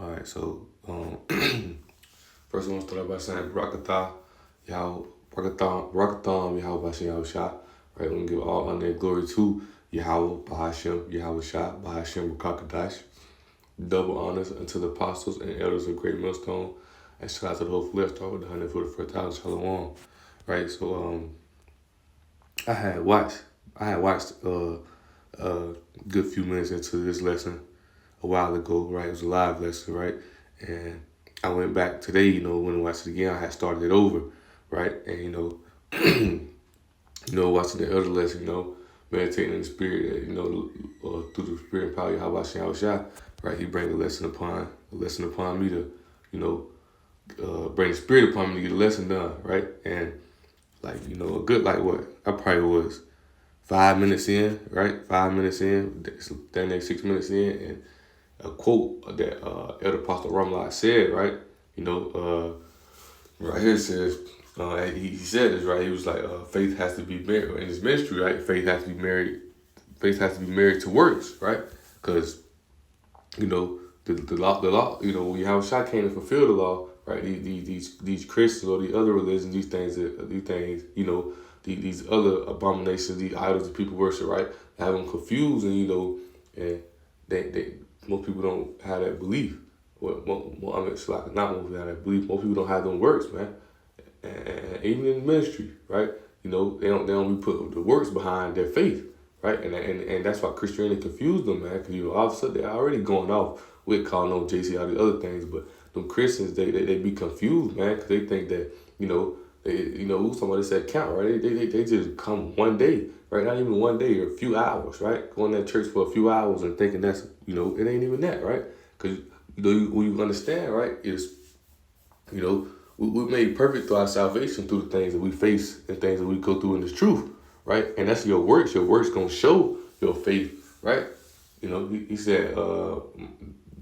All right, so first I want to start by saying Barakatah, Yahweh, Barakatham, Yahweh Bashem Yahweh Shah. Right, we gonna give all honor and glory to Yahweh Bahashem, Yahweh Shah, Bahashem Rakakadash. Double honors unto the apostles and elders of Great Millstone. And shout out to the whole flesh, start with the 141,000 Shalom. Right, so I had watched a good few minutes into this lesson a while ago, right? It was a live lesson, right? And I went back today, when I watched it again, I had started it over, right? And watching the other lesson, meditating in the spirit, through the spirit and power of Yahweh Shah, Shah, right? He bring a lesson upon me to, bring the spirit upon me to get the lesson done, right? And a good what I probably was 5 minutes in, right? 5 minutes in, then next 6 minutes in, and a quote that Elder Apostle Ramla said, right? Right here it says, he said this, right? He was like, faith has to be married in his ministry, right? Faith has to be married. Faith has to be married to works, right? Because the law, when Yahweh Shai came to fulfill the law, right? These Christians or these other religions, these things, these other abominations, these idols that people worship, right? Have them confused, and and they most people don't have that belief. Well, it's like not most people have that belief. Most people don't have them works, man. And even in ministry, right? They don't be put the works behind their faith, right? And that's why Christianity confused them, man. Because all of a sudden they're already going off with calling on JC all these other things, but them Christians they be confused, man, because they think that somebody said count, right? They just come one day, right? Not even one day or a few hours, right? Going to church for a few hours and thinking that's it ain't even that, right? Because when you understand, right, is we're made perfect through our salvation through the things that we face and things that we go through in this truth, right? And that's your works. Your works gonna show your faith, right? He said,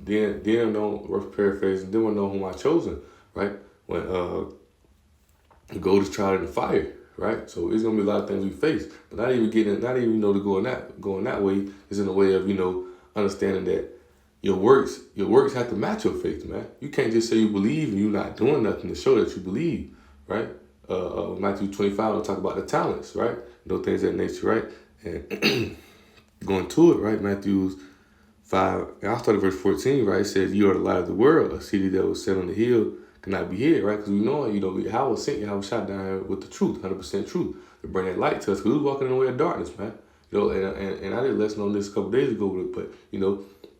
then don't rough paraphrase, and then will know whom I chosen, right? When the gold is tried in the fire, right? So it's gonna be a lot of things we face, but not even to going that way is in the way of understanding that your works have to match your faith, man. You can't just say you believe and you're not doing nothing to show that you believe, right? Matthew 25 will talk about the talents, right? Things of that nature, right? And going to it, right? Matthew 5, and I'll start at verse 14, right? It says, "You are the light of the world. A city that was set on the hill cannot be hid," right? Because we know, Yahweh sent Yahweh shot down here with the truth, 100% truth, to bring that light to us. Because we was walking in the way of darkness, man. And I did a lesson on this a couple days ago, but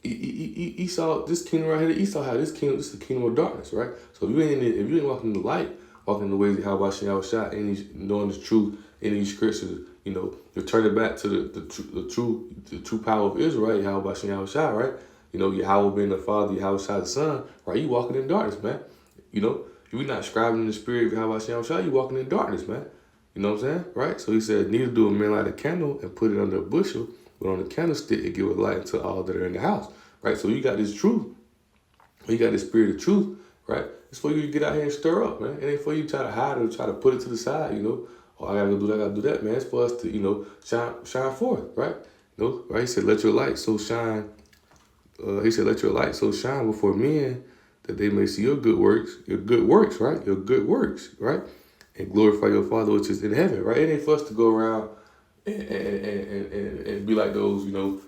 Esau, this kingdom right here, Esau had this kingdom. This is the kingdom of darkness, right? So if you ain't walking in the light, walking in the ways of Yahweh Shah, knowing the truth in these scriptures, you're turning back to the true power of Israel, right? Yahweh Shah, right? Yahweh being the Father, Yahweh Shah the Son, right? You walking in darkness, man. If you're not scribing in the spirit of Yahweh Shah, you walking in darkness, man. You know what I'm saying? Right? So he said, neither do a man light a candle and put it under a bushel, but on the candlestick it give a light to all that are in the house. Right? So you got this truth. You got this spirit of truth, right? It's for you to get out here and stir up, man. It ain't for you to try to hide or try to put it to the side, Oh, I gotta go do that, I gotta do that, man. It's for us to, shine forth, right? Right? He said, let your light so shine. Let your light so shine before men that they may see your good works, right? Your good works, right? And glorify your Father which is in heaven, right? It ain't for us to go around and be like those,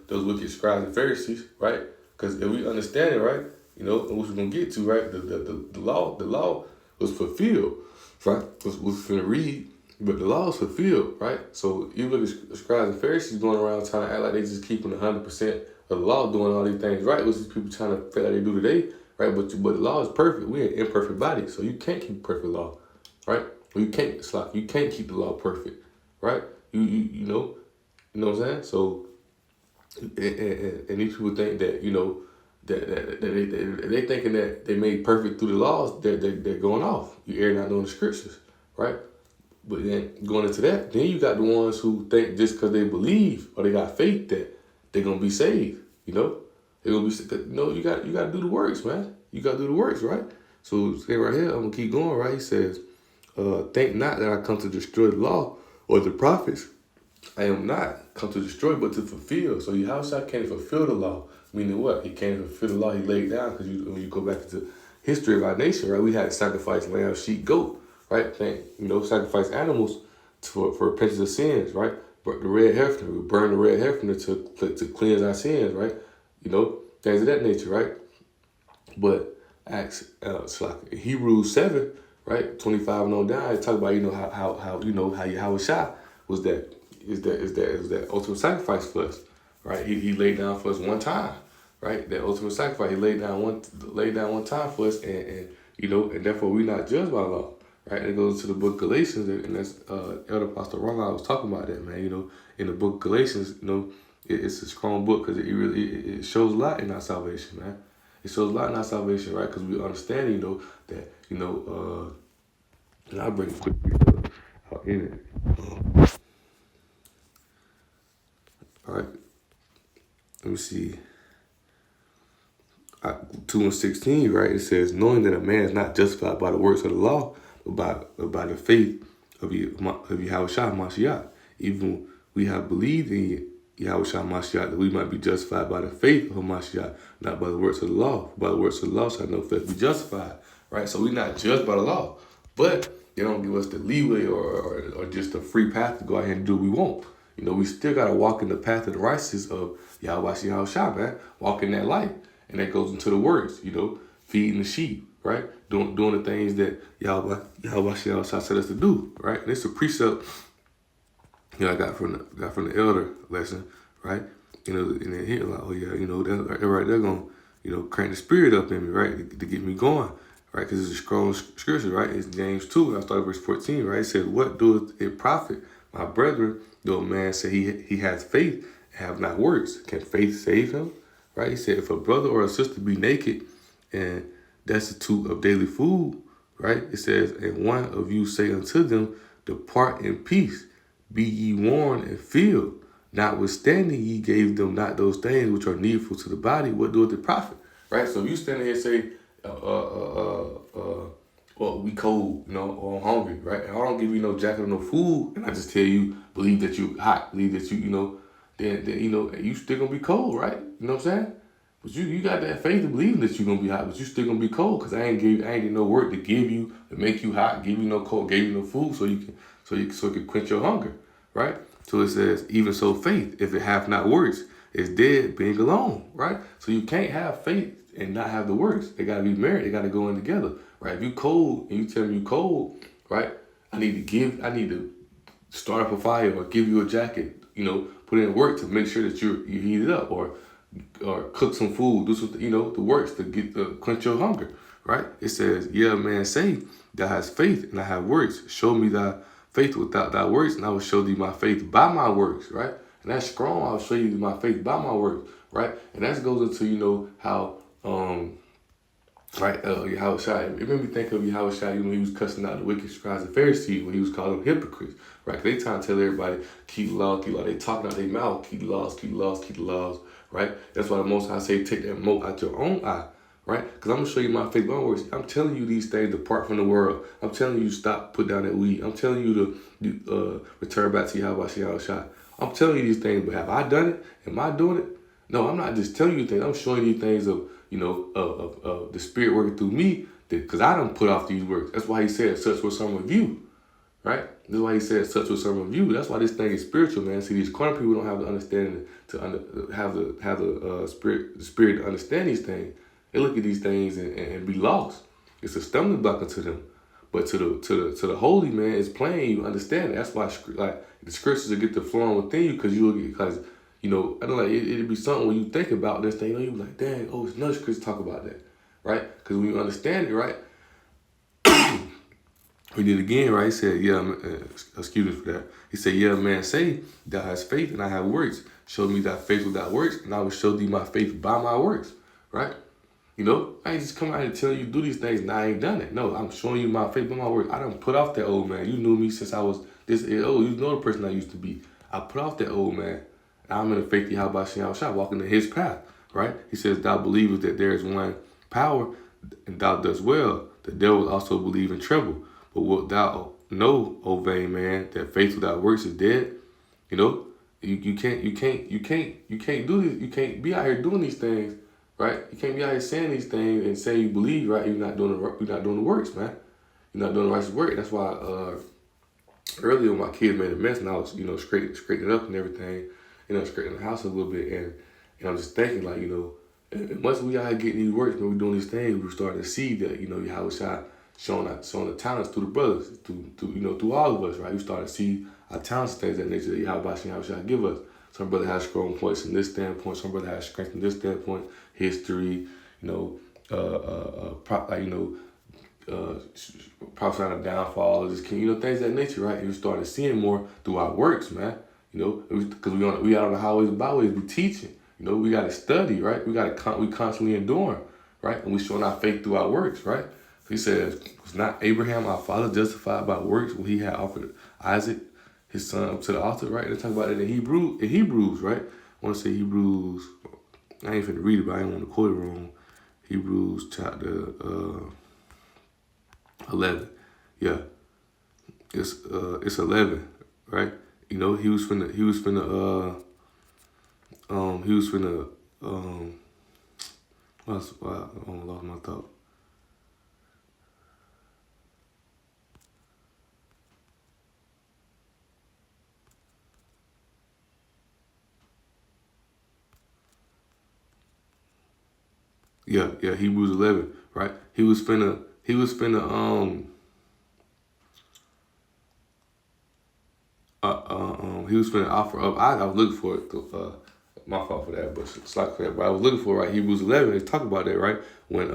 those wicked scribes and Pharisees, right? Because if we understand it, right, what we're gonna get to, right, the law was fulfilled, right? Was finna read, but the law is fulfilled, right? So you look at scribes and Pharisees going around trying to act like they just keeping 100% of the law, doing all these things right, which is people trying to feel like they do today, right? But the law is perfect. We're an imperfect body, so you can't keep perfect law, right? You can't. It's like you can't keep the law perfect, right? You know what I'm saying? So, and these people think that that they thinking that they made perfect through the laws. They're going off. You air not knowing the scriptures, right? But then going into that, then you got the ones who think just because they believe or they got faith that they're gonna be saved. They're gonna be. You got to do the works, man. You got to do the works, right? So say right here, I'm gonna keep going, right? He says, "Think not that I come to destroy the law or the prophets. I am not come to destroy, but to fulfill." So Yahushua came to fulfill the law. Meaning what? He came to fulfill the law he laid down. Because when you go back to the history of our nation, right? We had to sacrifice lamb, sheep, goat, right? Sacrifice animals for repentance of sins, right? But the red heifer, we burn the red heifer to cleanse our sins, right? Things of that nature, right? But it's like Hebrews 7, right? 25 and on down, it talk about how Yahweh was that ultimate sacrifice for us, right? He laid down for us one time, right? That ultimate sacrifice, he laid down one time for us, and therefore we're not judged by law, right? And it goes to the book of Galatians, and that's Elder Pastor Ronald was talking about that, man. In the book of Galatians, it's a strong book because it shows a lot in our salvation, man. It shows a lot in our salvation, right? Because we understand, that, and I'll bring it quickly out in it. All right. Let me see. 2:16, right? It says, knowing that a man is not justified by the works of the law, but by the faith of Yahweh Shah Mashiach. Even we have believed in Yahweh Shah Mashiach, that we might be justified by the faith of Mashiach, not by the works of the law. By the works of the law shall no flesh be justified, right? So we're not judged by the law, but they don't give us the leeway or just a free path to go ahead and do what we want. We still got to walk in the path of the righteousness of Yahweh Shah, man. Walk in that light. And that goes into the works, feeding the sheep, right? Doing the things that Yahweh Shah said us to do, right? And it's a precept, I got from the elder lesson, right? And then here, like, oh yeah, that right there gonna, crank the spirit up in me, right? To get me going, right? Because it's a strong scripture, right? It's James 2, and I started verse 14, right? It says, what doeth it profit, my brethren, though a man say he has faith, and have not works? Can faith save him? Right? He said, if a brother or a sister be naked and destitute of daily food, right? It says, and one of you say unto them, depart in peace, be ye warned and filled. Notwithstanding, ye gave them not those things which are needful to the body. What doeth it profit? Right? So if you stand here and say, well, we cold, or I'm hungry, right? And I don't give you no jacket or no food, and I just tell you, believe that you hot, believe that then you still gonna be cold, right? You know what I'm saying? But you got that faith of believing that you're gonna be hot, but you still gonna be cold because I ain't get no work to give you to make you hot, give you no cold, gave you no food so it can quench your hunger, right? So it says, even so faith, if it hath not works, is dead being alone, right? So you can't have faith and not have the works. They gotta be married, they gotta go in together, right? If you cold and you tell me you cold, right? I need to start up a fire or give you a jacket, put in work to make sure that you heat it up or cook some food, do some, the works to quench your hunger, right? It says, yeah, man, say, thou hast faith and I have works. Show me thy faith without thy works, and I will show thee my faith by my works, right? And that's strong. I'll show you my faith by my works, right? And that goes into, how, right, Yahweh Shai. It made me think of Yahweh Shai, he was cussing out the wicked scribes and Pharisees when he was calling them hypocrites, right? They trying to tell everybody, keep the law, keep the law. They talking out their mouth, keep the laws, keep the laws, keep the laws, right? That's why the Most High say, take that mote out your own eye, right? Because I'm going to show you my faith by my works. I'm telling you these things depart from the world. I'm telling you stop, put down that weed. I'm telling you to return back to Yahweh Shai. I'm telling you these things, but have I done it? Am I doing it? No, I'm not just telling you things. I'm showing you things of the Spirit working through me, because I don't put off these works. That's why he said, such was some of you, right? That's why he said, such was some of you. That's why this thing is spiritual, man. See, these carnal people don't have the understanding have the spirit to understand these things. They look at these things and be lost. It's a stumbling block to them. But to the holy man, it's plain. You understand it. That's why the scriptures will get to flowing within you, because I don't like it'd be something when you think about this thing, you be like, dang, it's another scripture talk about that, right? Because when you understand it, right? We did again, right? He said, yeah, excuse me for that. He said, yeah, man, say, thou hast faith and I have works. Show me thy faith without works, and I will show thee my faith by my works, right? I ain't just come out and tell you to do these things and I ain't done it. No, I'm showing you my faith by my works. I done put off that old man. You knew me since I was this old. You know the person I used to be. I put off that old man. I'm in the faith of Yahweh Shai, walking in his path, right? He says, thou believest that there is one power, and thou dost well. The devil also believe and tremble. But wilt thou know, O vain man, that faith without works is dead? You can't do this. You can't be out here doing these things, right? You can't be out here saying these things and saying you believe, right? You're not doing the works, man. You're not doing the righteous work. That's why earlier when my kids made a mess and I was, straightening it up and everything, straightening the house a little bit, and I'm just thinking like, and once we out here getting these works, when we doing these things, we starting to see that, how shot showing the talents through the brothers, through all of us, right? We starting to see our talents, things that nature that Yahweh give us. Some brother has strong points from this standpoint. Some brother has strength from this standpoint. History, prophesying the downfall of this king, things of that nature, right? And we started seeing more through our works, man. Because we out on the highways and byways, we teaching. We got to study, right? We constantly enduring, right? And we showing our faith through our works, right? He says, was not Abraham our father justified by works when he had offered Isaac, his son, up to the altar, right? They talk about it in Hebrews, right? I want to say Hebrews, I ain't finna read it, but I ain't want to quote it wrong. Hebrews chapter 11. Yeah. It's 11, right? He was finna I lost my thought. Yeah, Hebrews 11, right? He was finna offer up. I was looking for it. My fault for that, but it's like that. But I was looking for right Hebrews 11. They talk about that, right? When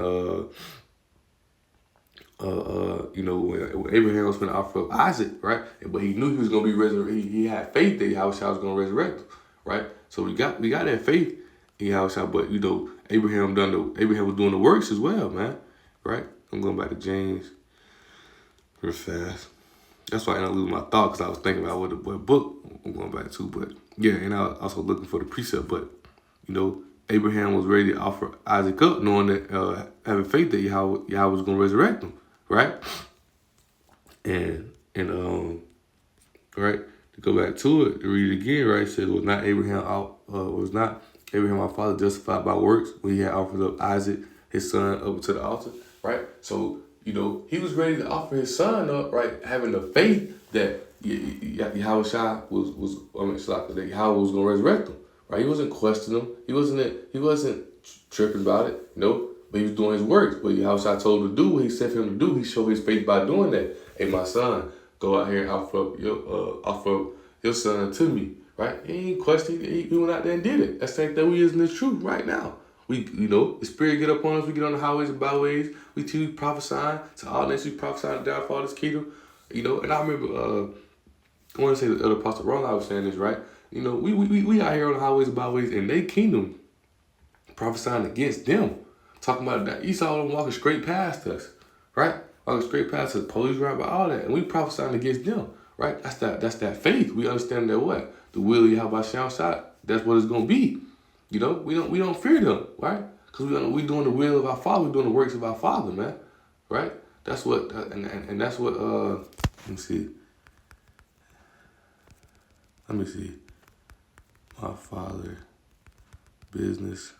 when Abraham was going to offer up Isaac, right? But he knew he was going to be resurrected. He had faith that Yahweh was going to resurrect him, right? So we got that faith in Yahweh, but Abraham was doing the works as well, man, right? I'm going back to James real fast. That's why I ended up losing my thought because I was thinking about what book I'm going back to, but yeah, and I was also looking for the precept, but Abraham was ready to offer Isaac up, knowing that having faith that Yahweh was going to resurrect him, right? And right, to go back to it, to read it again, right? It says, was not Abraham our father justified by works when he had offered up Isaac, his son, up to the altar, right? So, he was ready to offer his son up, right? Having the faith that Yahweh that Yahweh was going to resurrect him, right? He wasn't questioning him. He wasn't tripping about it, but he was doing his works. But Yahweh told him to do what he said for him to do. He showed his faith by doing that. Hey, my son, go out here and offer up your son to me, right? He ain't questioning. He went out there and did it. That's the thing that we is in the truth right now. We, the Spirit get up on us. We get on the highways and byways. We prophesying to all nations. We prophesying the downfall of this kingdom. And I remember, I want to say the other Apostle Ron, I was saying this, right? We out here on the highways and byways in their kingdom prophesying against them. Talking about that Esau them walking straight past us, right? Walking straight past us, police right by all that. And we prophesying against them, right? That's that faith. We understand that what? The will of Yahweh shot. That's what it's going to be. We don't fear them, right? Because we doing the will of our Father. We doing the works of our Father, man, right? That's what, and that's what. Let me see. My Father, business,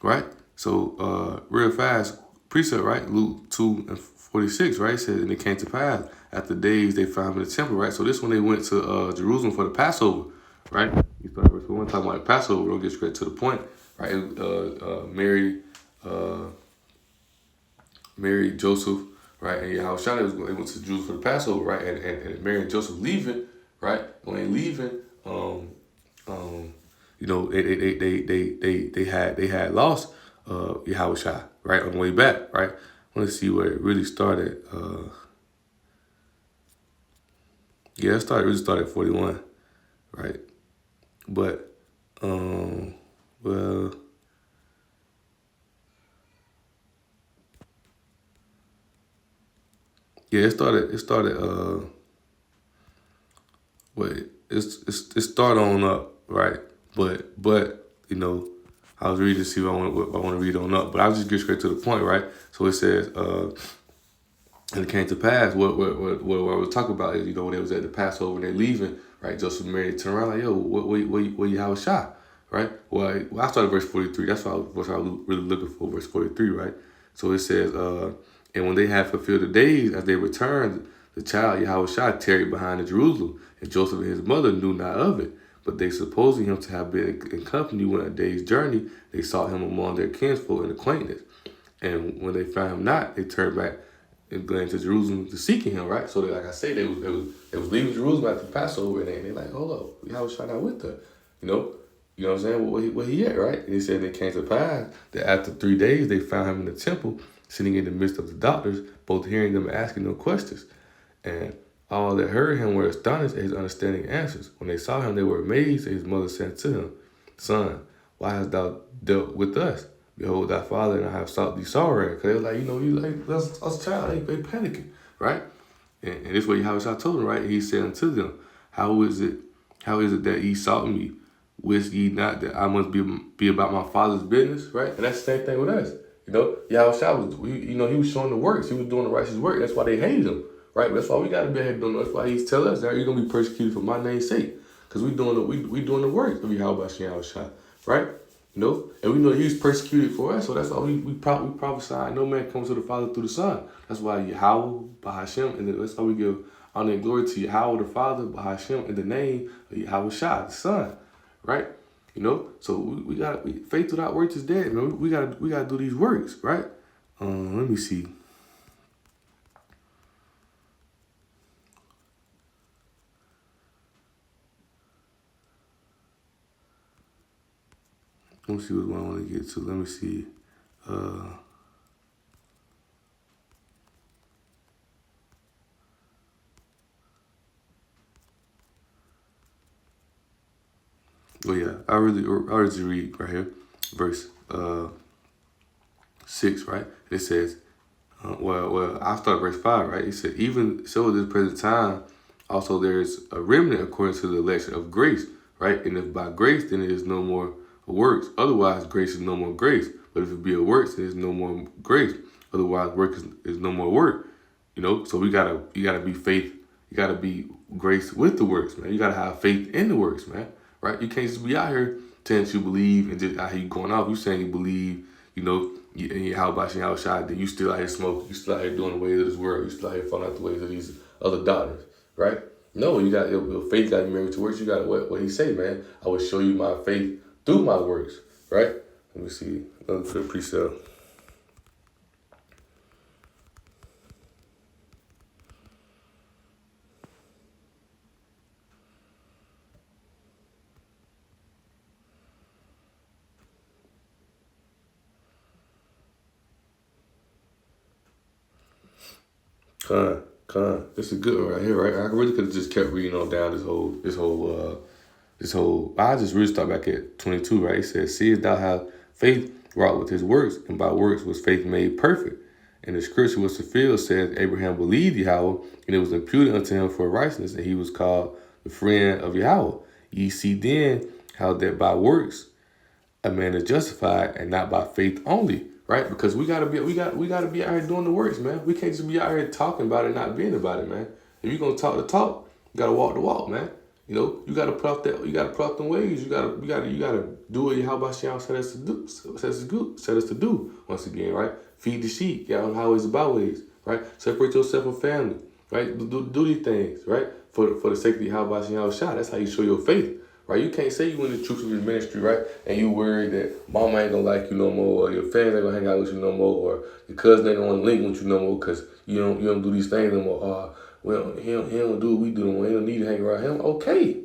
right? So real fast precept, right? Luke 2:46, right? It says, and it came to pass after days they found him in the temple, right? So this when they went to Jerusalem for the Passover, right? You start verse 1 talking about the Passover. We'll get straight to the point, right? Mary, Joseph, right? And Yahweh they went to Jerusalem for the Passover, right? And Mary and Joseph leaving, right? When they leaving, they had lost Yahweh, right? On the way back, right? I want to see where it really started. It really started at 41, right? But, well, yeah, it started, it started on up, right? But, I was reading to see what I want to read on up, but I'll just get straight to the point, right? So it says, and it came to pass, what I was talking about is, when they was at the Passover and they leaving right? Joseph and Mary turn around like, yo, what Yahweh Shai, right? Well, I started verse 43. That's what I was really looking for, verse 43, right? So it says, and when they had fulfilled the days, as they returned, the child Yahweh Shai tarried behind in Jerusalem, and Joseph and his mother knew not of it. But they, supposing him to have been in company when a day's journey, they sought him among their kinsfolk and acquaintance. And when they found him not, they turned back and going to Jerusalem to seeking him, right? So, like I say, they was leaving Jerusalem after Passover, and they like, hold up, Yahweh Shai not with us, You know what I'm saying? Where he at, right? And he said it came to pass that after 3 days, they found him in the temple, sitting in the midst of the doctors, both hearing them and asking them questions. And all that heard him were astonished at his understanding answers. When they saw him, they were amazed, and his mother said to him, Son, why hast thou dealt with us? Behold, thy father and I have sought thee sorrow. Because they were like, you like, that's us child, they panicking, right? And this way Yahweh told him, right? He said unto them, How is it that ye sought me? Wish ye not that I must be about my father's business, right? And that's the same thing with us. Yahweh was, he was showing the works. He was doing the righteous work. That's why they hated him, right? That's why we got to be ahead doing. That's why he's telling us that you're gonna be persecuted for my name's sake, because we doing the works of Yahweh, right? And we know he was persecuted for us, so that's why we prophesy. No man comes to the Father through the Son. That's why Yahweh Bahashem, and that's why we give honor and glory to Yahweh the Father Bahashem in the name of Yahweh Shai, the Son, right? So we got faith without works is dead. We gotta do these works, right? Let me see. Let me see what I want to get to. Let me see. Well, yeah, I already read right here, verse 6, right? It says, I'll start verse 5, right? It said, even so at this present time, also there is a remnant according to the election of grace, right? And if by grace, then it is no more works. Otherwise, grace is no more grace. But if it be a works, then it's no more grace. Otherwise, work is no more work. So you gotta be faith. You gotta be grace with the works, man. You gotta have faith in the works, man. Right? You can't just be out here telling you believe and just out here going off. You saying you believe, and how about you outside, then you still out here smoking. You still out here doing the ways of this world. You still out here following out the ways of these other doctrines, right? No, you got your faith got to be married to works. You got what he say, man. I will show you my faith through my works, right? Let me see. Another good precept. This is a good one right here, right? I really could have just kept reading on down this whole. I just really start back at 22, right? It says, "Seest thou how faith wrought with his works, and by works was faith made perfect." And the scripture was fulfilled, says, Abraham believed Yahweh, and it was imputed unto him for righteousness, and he was called the friend of Yahweh. Ye see then how that by works a man is justified, and not by faith only. Right? Because we gotta be out here doing the works, man. We can't just be out here talking about it, not being about it, man. If you're gonna talk the talk, you gotta walk the walk, man. You gotta put out that. You gotta put out them ways. You gotta do what Yahweh Shem said us to do. Said us to do once again, right? Feed the sheep. Get out highways and byways, right? Separate yourself from family, right? Do these things, right? For the sake of Yahweh Shem Shai. That's how you show your faith. Right, you can't say you in the truth of your ministry, right? And you worried that mama ain't gonna like you no more, or your fans ain't gonna hang out with you no more, or your cousin ain't gonna link with you no more because you don't do these things no more. Well, he don't do what we do no more. He don't need to hang around him. Okay,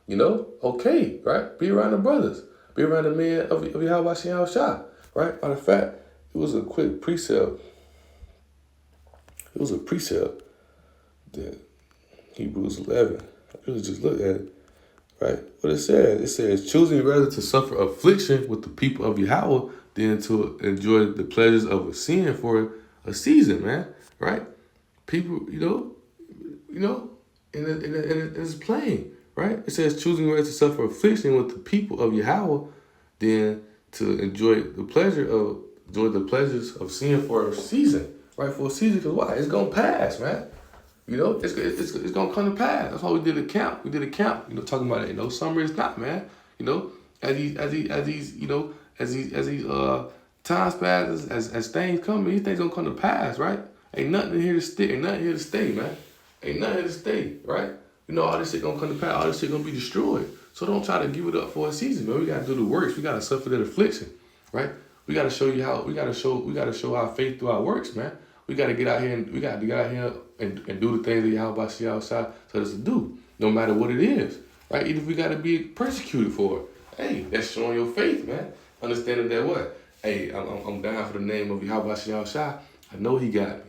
okay, right? Be around the brothers. Be around the men of Yahweh Shem Shai, right? Matter of fact, it was a quick precept. It was a precept that Hebrews 11. I really just looked at it. Right? What it says, choosing rather to suffer affliction with the people of Yahweh than to enjoy the pleasures of sin for a season, man. Right? People, and it's plain, right? It says, choosing rather to suffer affliction with the people of Yahweh than to enjoy the pleasures of sin for a season, right? For a season, because why? It's gonna pass, man. You know, it's gonna come to pass. That's why we did a camp. We did a camp. You know, talking about it. You know, summer is not, man. You know, as these times pass, as things come, these things gonna come to pass, right? Ain't nothing here to stay. Ain't nothing here to stay, man. Ain't nothing here to stay, right? You know, all this shit gonna come to pass. All this shit gonna be destroyed. So don't try to give it up for a season, man. We gotta do the works. We gotta suffer that affliction, right? We gotta show you how. We gotta show our faith through our works, man. We gotta get out here and and do the things that Yahweh see outside told us to do, no matter what it is, right? Even if we gotta be persecuted for it. Hey, that's showing your faith, man. Understanding that what? Hey, I'm down for the name of Yahweh see outside. I know He got me.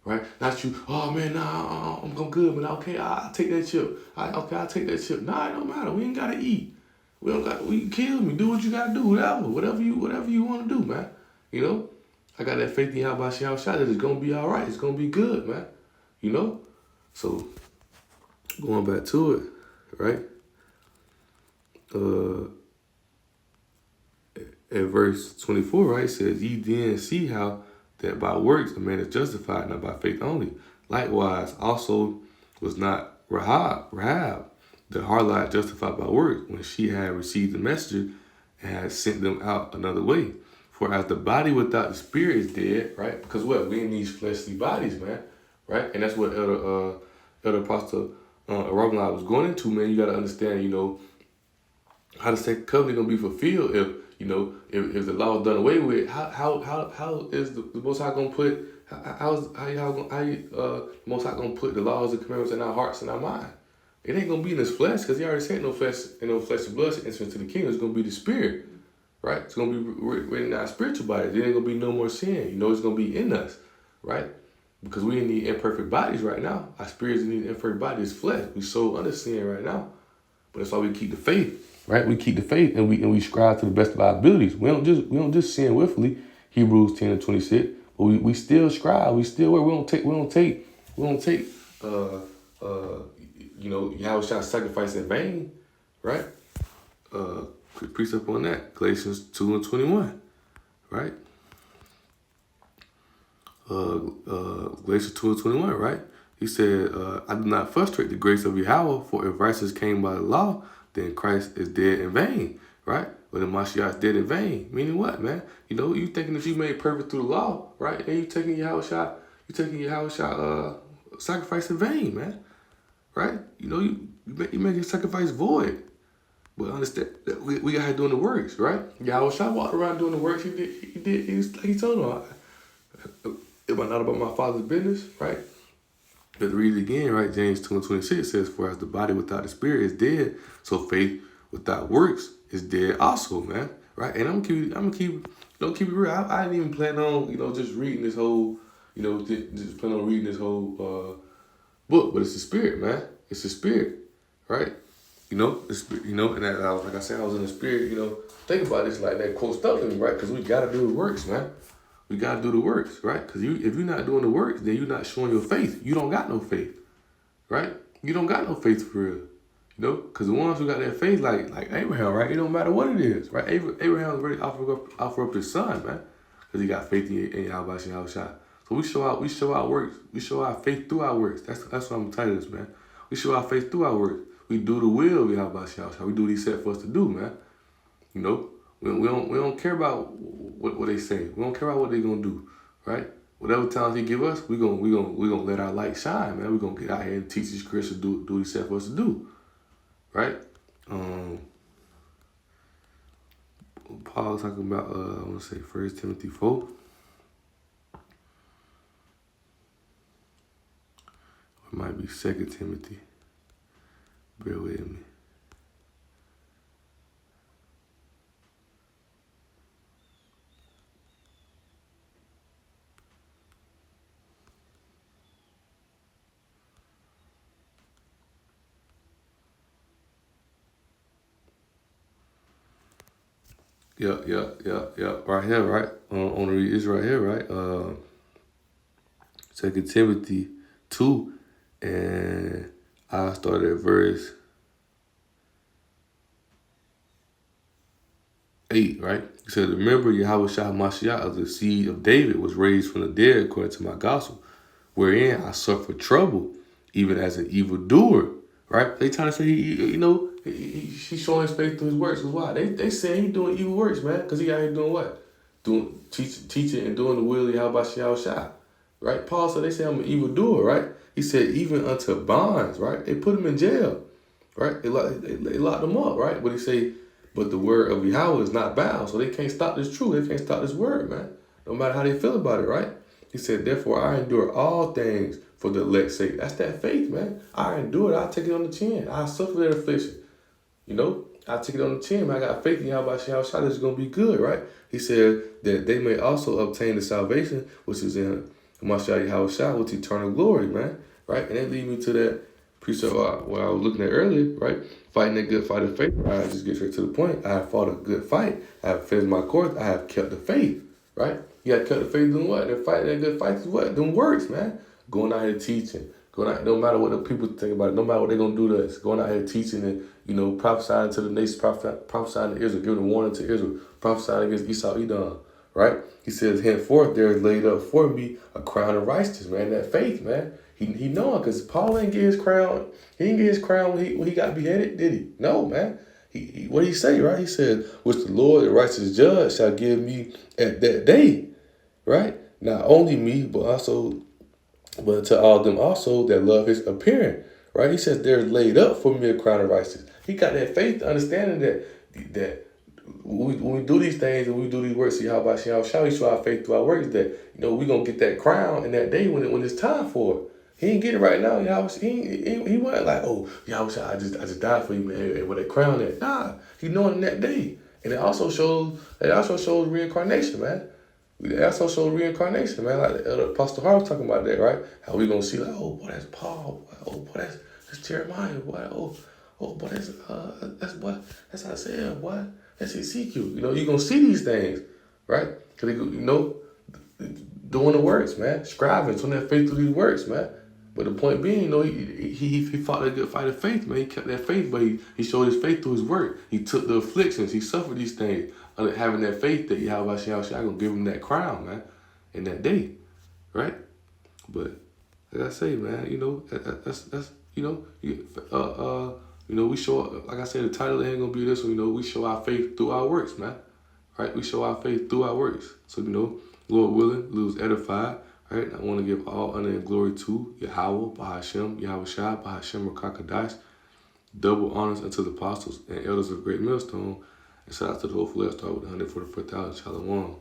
Right? Not you, oh man, nah, I'm good, man. Okay, I'll take that chip. I'll take that chip. Nah, it don't matter. We ain't gotta eat. We can kill me. Do what you gotta do, whatever you wanna do, man. You know? I got that faith in Yahweh Shah that it's gonna be all right. It's gonna be good, man. You know? So going back to it, right? At verse 24, right, it says, ye then see how that by works a man is justified, not by faith only. Likewise, also was not Rahab, the harlot, justified by works, when she had received the messenger and had sent them out another way. For as the body without the spirit is dead, right? Because what? We in these fleshly bodies, man, right? And that's what Elder Apostle Robin was going into, man. You got to understand, you know, how the second covenant gonna be fulfilled if, you know, if the law is done away with. How is the Most High gonna put Most High gonna put the laws and commandments in our hearts and our mind? It ain't gonna be in this flesh, because He already said no flesh and flesh and blood should enter into the kingdom. It's gonna be the spirit, right? It's gonna be written in our spiritual bodies. There ain't gonna be no more sin. You know, it's gonna be in us, right? Because we in the imperfect bodies right now. Our spirits in these imperfect bodies, flesh. We so under sin right now, but that's why we keep the faith. Right, we keep the faith and we strive to the best of our abilities. We don't just sin willfully. Hebrews 10:26. But we still strive. We still work. We don't take. You know, Yahweh's sacrifice in vain. Right. Quick precept on that. Galatians 2:21. Right. Galatians 2:21. Right. He said, I do not frustrate the grace of Yahweh, for if righteousness came by the law, then Christ is dead in vain, right? But then Mashiach is dead in vain. Meaning what, man? You know, you thinking that you made perfect through the law, right? And you taking Yahweh sacrifice in vain, man, right? You know, you make your sacrifice void. But understand that we got here doing the works, right? Yahweh walked around doing the works. He told him, it was not about my Father's business, right? But to read it again, right? James 2:26 says, for as the body without the spirit is dead, so faith without works is dead also, man. Right? And I'm gonna keep it real. I didn't even plan on, you know, just reading this whole, you know, just plan on reading this whole book, but it's the spirit, man. It's the spirit, right? You know, and like I said, I was in the spirit, you know. Think about this, like that quote stuck to me, right? Because we gotta do the works, man. We gotta do the works, right? Because if you're not doing the works, then you're not showing your faith. You don't got no faith, right? You don't got no faith for real, you know. Because the ones who got that faith, like Abraham, right? It don't matter what it is, right? Abraham really offer up his son, man, because he got faith in Yahweh Shah. So we show our works. We show our faith through our works. That's what I'm telling this, man. We show our faith through our works. We do the will of Yahweh Shah. We do what He said for us to do, man. You know. We don't care about what they say. We don't care about what they gonna do, right? Whatever talents He give us, we gonna let our light shine, man. We gonna get out here and teach these Christians do what He said for us to do, right? Paul talking about I want to say 1 Timothy 4. It might be 2 Timothy. Bear with me. Yep. Right here, right? On the read this right here, right? 2 Timothy 2, and I started at verse 8, right? He said, remember Yahweh Shah Mashiach of the seed of David was raised from the dead according to my gospel, wherein I suffered trouble even as an evildoer, right? They trying to say, he's showing his faith through his works. Cause why? They say he doing evil works, man. Cause he out here doing what? Teaching and doing the will of Yahweh Shai, right? Paul said they say I'm an evildoer, right? He said even unto bonds, right? They put him in jail, right? They locked him up, right? But he say, but the word of Yahweh is not bound, so they can't stop this truth. They can't stop this word, man. No matter how they feel about it, right? He said, therefore I endure all things for the elect's sake. That's that faith, man. I endure it. I take it on the chin. I suffer that affliction. I take it on the chin, man. I got faith in Yahweh Shai. This is going to be good, right? He said that they may also obtain the salvation, which is in Mashiach Yahweh Shai, with eternal glory, man. Right? And that lead me to that precept what I was looking at earlier, right? Fighting that good fight of faith. I just get straight to the point. I have fought a good fight. I have finished my course. I have kept the faith, right? You got to keep the faith doing what? They're fighting that good fight is what? Doing works, man. Going out here teaching. Going out, no matter what the people think about it, no matter what they're going to do to us. Going out here teaching and, prophesying to the nations, prophesying to Israel, giving a warning to Israel, prophesying against Esau, Edom, right? He says, henceforth there is laid up for me a crown of righteousness, man. That faith, man. He knowing, because Paul ain't get his crown. He didn't get his crown when he got beheaded, did he? No, man. What did he say, right? He said, which the Lord, the righteous judge, shall give me at that day, right? Not only me, but to all them also that love his appearing, right? He says, there's laid up for me a crown of righteousness. He got that faith, understanding that when we do these things and we do these works, see how about shall we show our faith through our works, that we're gonna get that crown in that day when it's time for it. He ain't get it right now. He wasn't like, oh, Yahweh, I just died for you, man, with that crown there. Nah, he knowing in that day. And it also shows reincarnation, man. It also shows reincarnation, man. Like Apostle Hart was talking about that, right? How we gonna see like, oh, boy, that's Paul. Oh, boy, that's Jeremiah. Boy, boy, that's Isaiah. Boy, that's Ezekiel. You're gonna see these things, right? Cause doing the works, man. Scribing, showing that faith through these works, man. But the point being, he fought a good fight of faith, man. He kept that faith, but he showed his faith through his work. He took the afflictions. He suffered these things. Having that faith that Yahweh Shai gonna give him that crown, man, in that day, right? But like I say, man, that's we show, like I said, the title ain't gonna be this one. We show our faith through our works, man, right? We show our faith through our works. So Lord willing, we was edified. Right, I want to give all honor and glory to Yahweh, Bahashem, Yahweh Shai, Bahashem, Rakakadash. Double honors unto the apostles and elders of Great Millstone. And shout out to the whole flesh, start with 144,000 Shalom.